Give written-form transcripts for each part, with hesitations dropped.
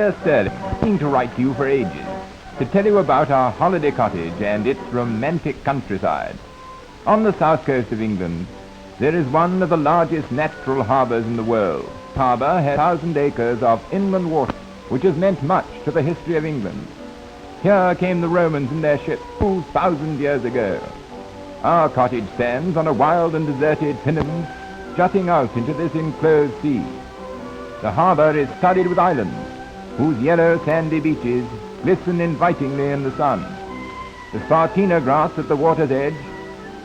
Dear Sterling, I've been to write to you for ages, to tell you about our holiday cottage and its romantic countryside. On the south coast of England, there is one of the largest natural harbours in the world. The harbour has 1,000 acres of inland water, which has meant much to the history of England. Here came the Romans in their ships 2,000 years ago. Our cottage stands on a wild and deserted peninsula jutting out into this enclosed sea. The harbour is studded with islands, whose yellow sandy beaches glisten invitingly in the sun. The spartina grass at the water's edge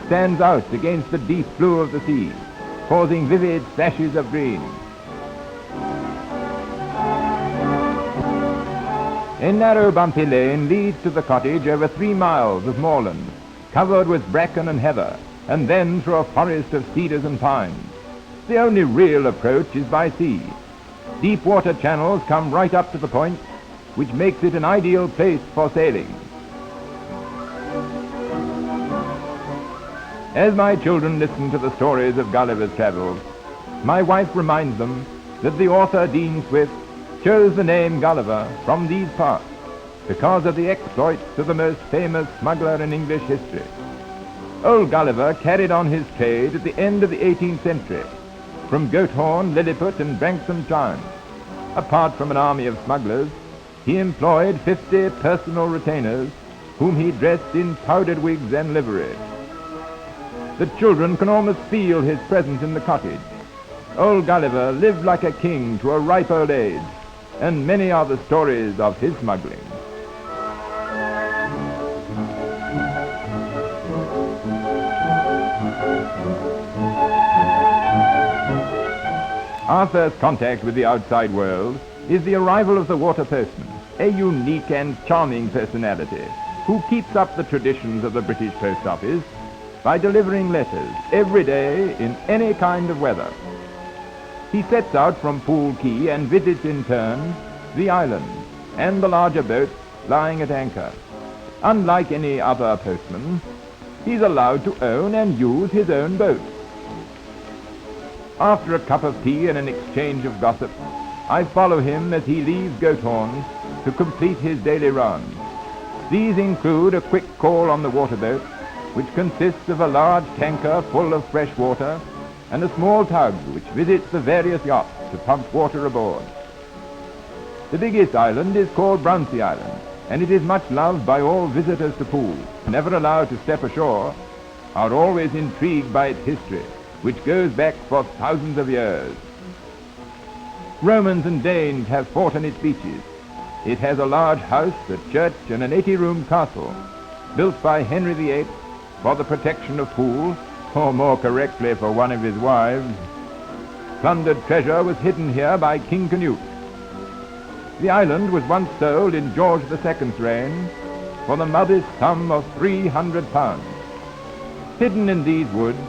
stands out against the deep blue of the sea, causing vivid flashes of green. A narrow bumpy lane leads to the cottage over 3 miles of moorland, covered with bracken and heather, and then through a forest of cedars and pines. The only real approach is by sea. Deep water channels come right up to the point, which makes it an ideal place for sailing. As my children listen to the stories of Gulliver's travels, my wife reminds them that the author Dean Swift chose the name Gulliver from these parts because of the exploits of the most famous smuggler in English history. Old Gulliver carried on his trade at the end of the 18th century, from Goathorn, Lilliput, and Branksome towns. Apart from an army of smugglers, he employed 50 personal retainers, whom he dressed in powdered wigs and livery. The children can almost feel his presence in the cottage. Old Gulliver lived like a king to a ripe old age, and many are the stories of his smuggling. Our first contact with the outside world is the arrival of the water postman, a unique and charming personality who keeps up the traditions of the British Post Office by delivering letters every day in any kind of weather. He sets out from Poole Quay and visits in turn the island and the larger boats lying at anchor. Unlike any other postman, he's allowed to own and use his own boat. After a cup of tea and an exchange of gossip, I follow him as he leaves Goathorn to complete his daily rounds. These include a quick call on the waterboat, which consists of a large tanker full of fresh water and a small tug which visits the various yachts to pump water aboard. The biggest island is called Brownsea Island, and it is much loved by all visitors to Poole, never allowed to step ashore, are always intrigued by its history, which goes back for thousands of years. Romans and Danes have fought on its beaches. It has a large house, a church, and an 80-room castle, built by Henry VIII for the protection of Poole, or more correctly for one of his wives. Plundered treasure was hidden here by King Canute. The island was once sold in George II's reign for the modest sum of £300. Hidden in these woods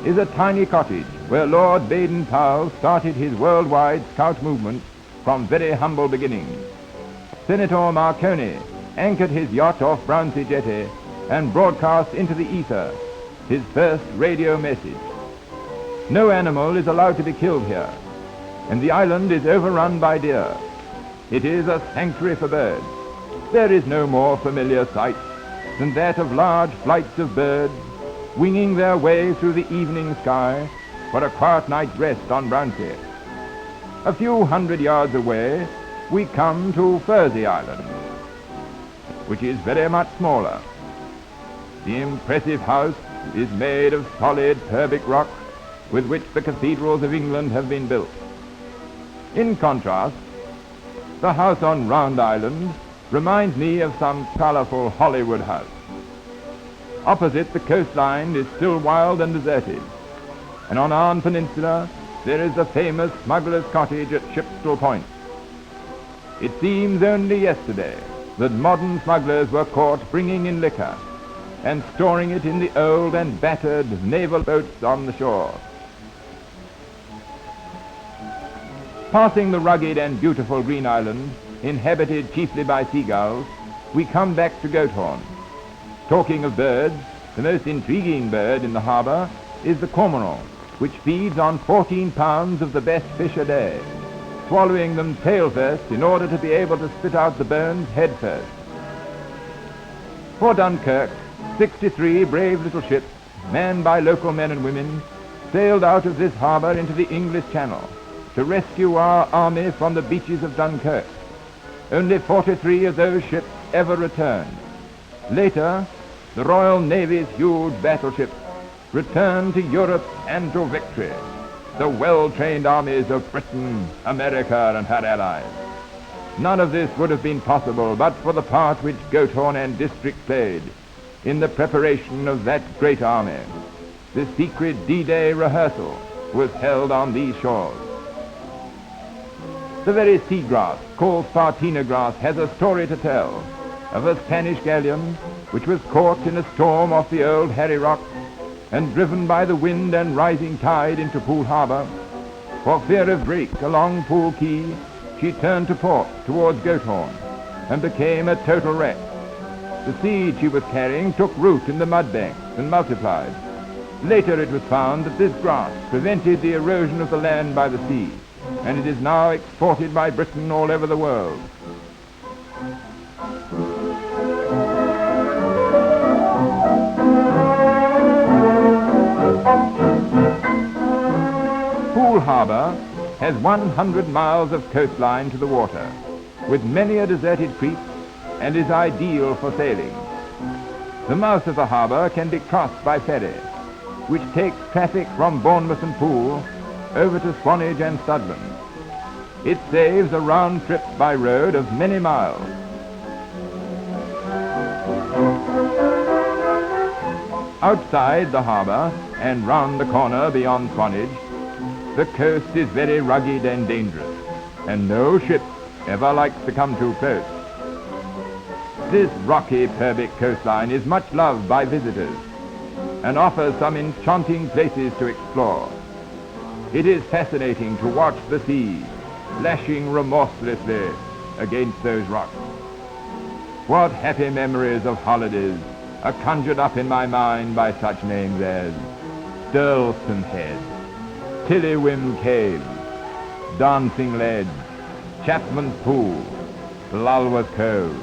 is a tiny cottage where Lord Baden-Powell started his worldwide scout movement from very humble beginnings. Senator Marconi anchored his yacht off Brownsea Jetty and broadcast into the ether his first radio message. No animal is allowed to be killed here, and the island is overrun by deer. It is a sanctuary for birds. There is no more familiar sight than that of large flights of birds winging their way through the evening sky for a quiet night's rest on Brownsea. A few hundred yards away, we come to Fursey Island, which is very much smaller. The impressive house is made of solid Purbeck rock with which the cathedrals of England have been built. In contrast, the house on Round Island reminds me of some colourful Hollywood house. Opposite, the coastline is still wild and deserted, and on Arn Peninsula there is the famous smuggler's cottage at Poole Point. It seems only yesterday that modern smugglers were caught bringing in liquor and storing it in the old and battered naval boats on the shore. Passing the rugged and beautiful green island, inhabited chiefly by seagulls, we come back to Goathorn. Talking of birds, the most intriguing bird in the harbour is the cormorant, which feeds on 14 pounds of the best fish a day. swallowing them tail first in order to be able to spit out the bones head first. For Dunkirk, 63 brave little ships, manned by local men and women, sailed out of this harbour into the English Channel to rescue our army from the beaches of Dunkirk. Only 43 of those ships ever returned. Later, the Royal Navy's huge battleships returned to Europe and to victory, the well-trained armies of Britain, America, and her allies. None of this would have been possible but for the part which Goathorn and district played in the preparation of that great army. The secret D-Day rehearsal was held on these shores. The very seagrass, called Spartina grass, has a story to tell of a Spanish galleon which was caught in a storm off the old Harry Rock and driven by the wind and rising tide into Poole Harbour. For fear of break along Poole Quay, she turned to port towards Goathorn and became a total wreck. The seed she was carrying took root in the mud banks and multiplied. Later it was found that this grass prevented the erosion of the land by the sea, and it is now exported by Britain all over the world. Poole Harbour has 100 miles of coastline to the water, with many a deserted creek, and is ideal for sailing. The mouth of the harbour can be crossed by ferry, which takes traffic from Bournemouth and Poole over to Swanage and Sunderland. It saves a round trip by road of many miles. Outside the harbour and round the corner beyond Swanage, the coast is very rugged and dangerous, and no ship ever likes to come too close. This rocky Purbeck coastline is much loved by visitors and offers some enchanting places to explore. It is fascinating to watch the sea lashing remorselessly against those rocks. What happy memories of holidays are conjured up in my mind by such names as Stirlston Head, Tillywim Cave, Dancing Ledge, Chapman's Pool, Lulworth Cove.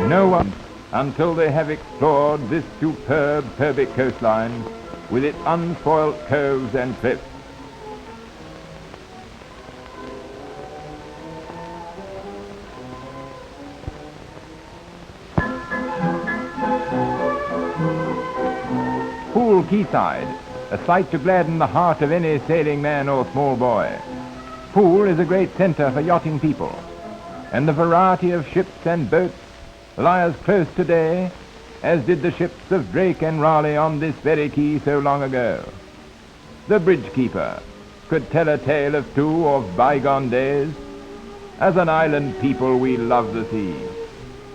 No one, until they have explored this superb Purbeck coastline with its unspoilt coves and cliffs. Poole Quayside, a sight to gladden the heart of any sailing man or small boy. Poole is a great centre for yachting people, and the variety of ships and boats lie as close today as did the ships of Drake and Raleigh on this very quay so long ago. The bridge-keeper could tell a tale of two of bygone days. As an island people we love the sea,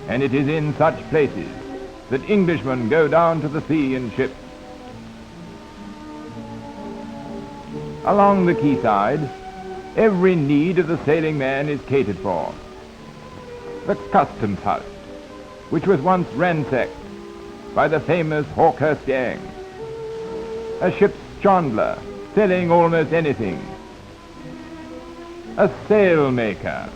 and it is in such places that Englishmen go down to the sea in ships. Along the quayside, every need of the sailing man is catered for. The customs house, which was once ransacked by the famous Hawkhurst gang. A ship's chandler, selling almost anything. A sailmaker.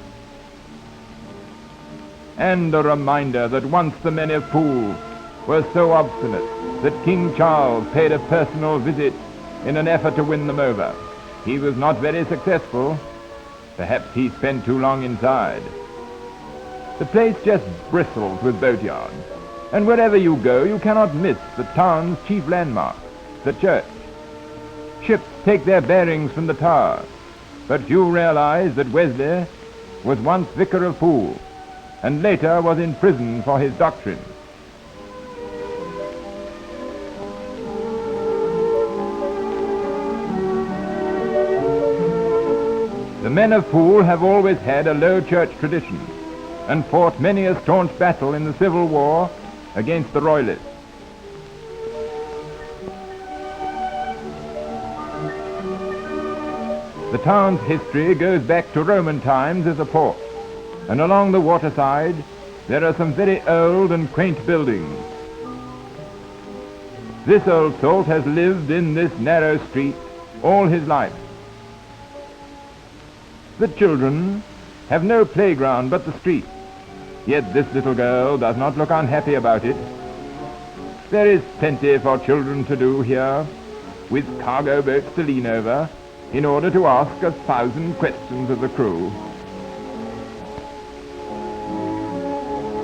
And a reminder that once the men of Poole were so obstinate that King Charles paid a personal visit in an effort to win them over. He was not very successful. Perhaps he spent too long inside. The place just bristles with boatyards, and wherever you go you cannot miss the town's chief landmark, the church. Ships take their bearings from the tower, but few realize that Wesley was once vicar of Poole, and later was in prison for his doctrine. The men of Poole have always had a low church tradition and fought many a staunch battle in the Civil War against the Royalists. The town's history goes back to Roman times as a port, and along the waterside there are some very old and quaint buildings. This old salt has lived in this narrow street all his life. The children have no playground but the street, yet this little girl does not look unhappy about it. There is plenty for children to do here, with cargo boats to lean over, in order to ask 1,000 questions of the crew.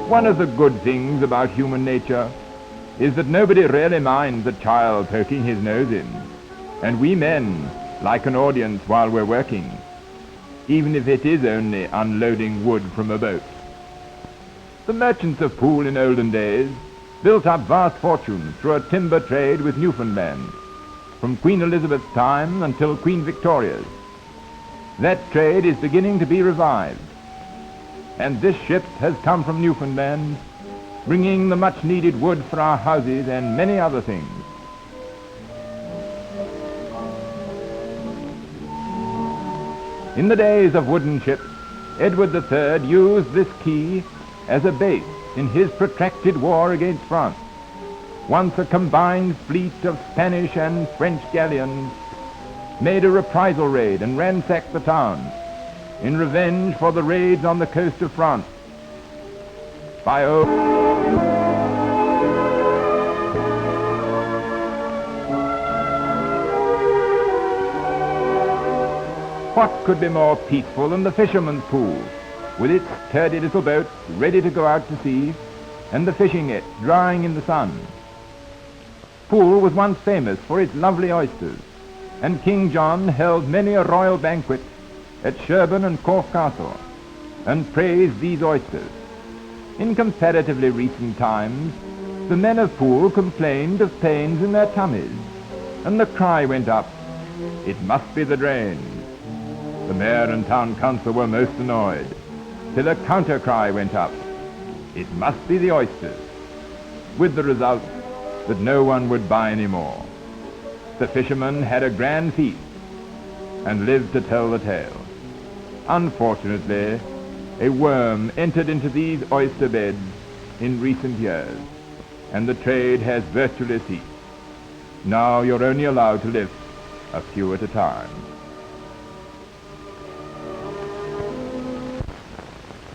One of the good things about human nature is that nobody really minds a child poking his nose in, and we men like an audience while we're working, even if it is only unloading wood from a boat. The merchants of Poole in olden days built up vast fortunes through a timber trade with Newfoundland, from Queen Elizabeth's time until Queen Victoria's. That trade is beginning to be revived, and this ship has come from Newfoundland, bringing the much-needed wood for our houses and many other things. In the days of wooden ships, Edward III used this quay as a base in his protracted war against France. Once a combined fleet of Spanish and French galleons made a reprisal raid and ransacked the town in revenge for the raids on the coast of France. What could be more peaceful than the fisherman's pool, with its sturdy little boats ready to go out to sea, and the fishing net drying in the sun? Poole was once famous for its lovely oysters, and King John held many a royal banquet at Sherborne and Corfe Castle, and praised these oysters. In comparatively recent times, the men of Poole complained of pains in their tummies, and the cry went up, "It must be the drains." The mayor and town council were most annoyed, till a counter-cry went up, "It must be the oysters," with the result that no one would buy any more. The fishermen had a grand feast and lived to tell the tale. Unfortunately, a worm entered into these oyster beds in recent years, and the trade has virtually ceased. Now you're only allowed to lift a few at a time.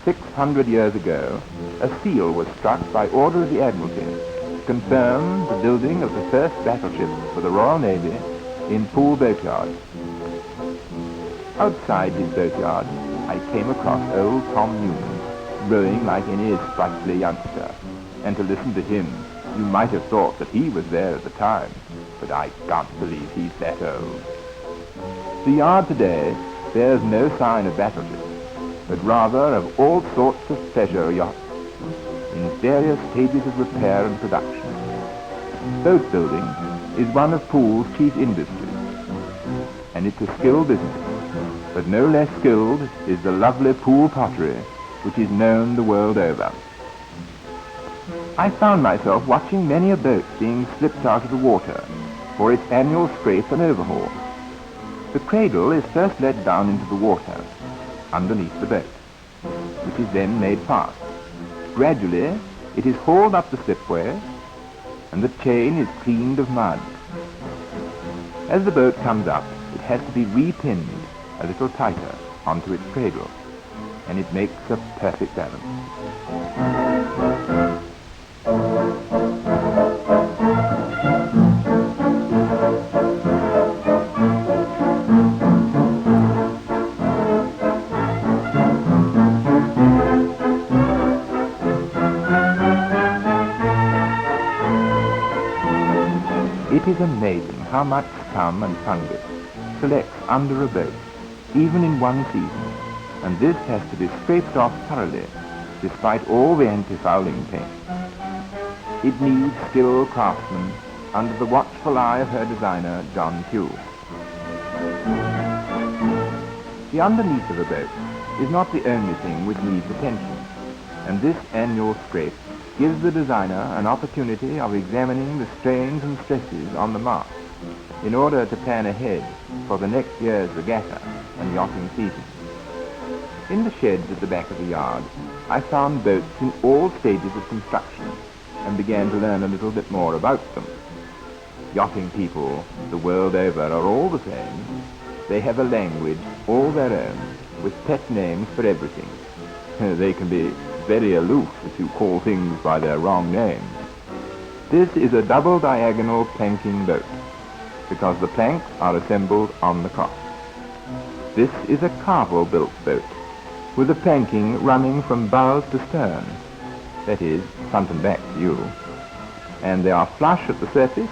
600 years ago, a seal was struck by order of the Admiralty to confirm the building of the first battleship for the Royal Navy in Poole boatyard. Outside his boatyard, I came across old Tom Newman, rowing like any sprightly youngster, and to listen to him, you might have thought that he was there at the time, but I can't believe he's that old. The yard today bears no sign of battleships, but rather of all sorts of pleasure yachts in various stages of repair and production. Boat building is one of Poole's chief industries, and it's a skilled business, but no less skilled is the lovely Poole pottery, which is known the world over. I found myself watching many a boat being slipped out of the water for its annual scrape and overhaul. The cradle is first let down into the water underneath the boat, which is then made fast. Gradually, it is hauled up the slipway, and the chain is cleaned of mud. As the boat comes up, it has to be repinned a little tighter onto its cradle, and it makes a perfect balance. It is amazing how much scum and fungus collects under a boat, even in one season, and this has to be scraped off thoroughly, despite all the anti-fouling paint. It needs skilled craftsmen under the watchful eye of her designer, John Pugh. The underneath of a boat is not the only thing which needs attention, and this annual scrape gives the designer an opportunity of examining the strains and stresses on the mast in order to plan ahead for the next year's regatta and yachting season. In the sheds at the back of the yard, I found boats in all stages of construction and began to learn a little bit more about them. Yachting people the world over are all the same. They have a language all their own, with pet names for everything. They can be very aloof if you call things by their wrong names. This is a double diagonal planking boat, because the planks are assembled on the cross. This is a carvel-built boat, with the planking running from bows to stern, that is, front and back view, and they are flush at the surface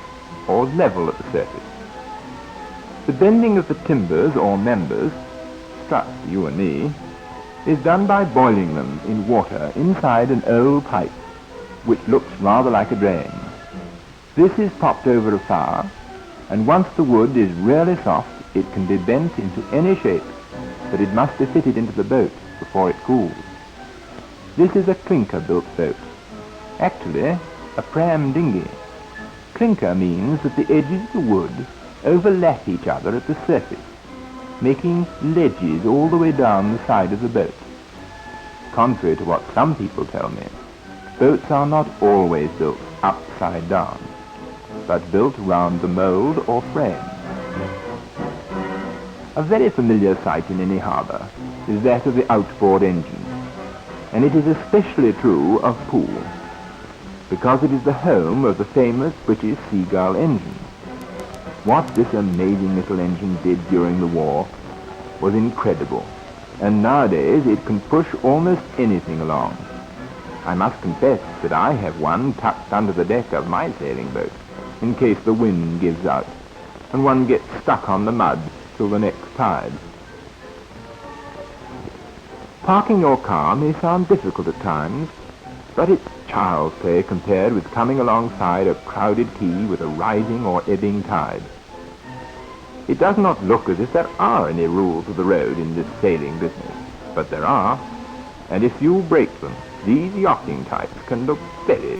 or level at the surface. The bending of the timbers or members, struts you and me, is done by boiling them in water inside an old pipe, which looks rather like a drain. This is popped over a fire, and once the wood is really soft, it can be bent into any shape, but it must be fitted into the boat before it cools. This is a clinker-built boat, actually a pram dinghy. Clinker means that the edges of the wood overlap each other at the surface, making ledges all the way down the side of the boat. Contrary to what some people tell me, boats are not always built upside down, but built round the mould or frame. A very familiar sight in any harbour is that of the outboard engine, and it is especially true of Poole, because it is the home of the famous British Seagull engine. What this amazing little engine did during the war was incredible, and nowadays it can push almost anything along. I must confess that I have one tucked under the deck of my sailing boat, in case the wind gives out, and one gets stuck on the mud till the next tide. Parking your car may sound difficult at times, but it's child's play compared with coming alongside a crowded quay with a rising or ebbing tide. It does not look as if there are any rules of the road in this sailing business, but there are, and if you break them, these yachting types can look very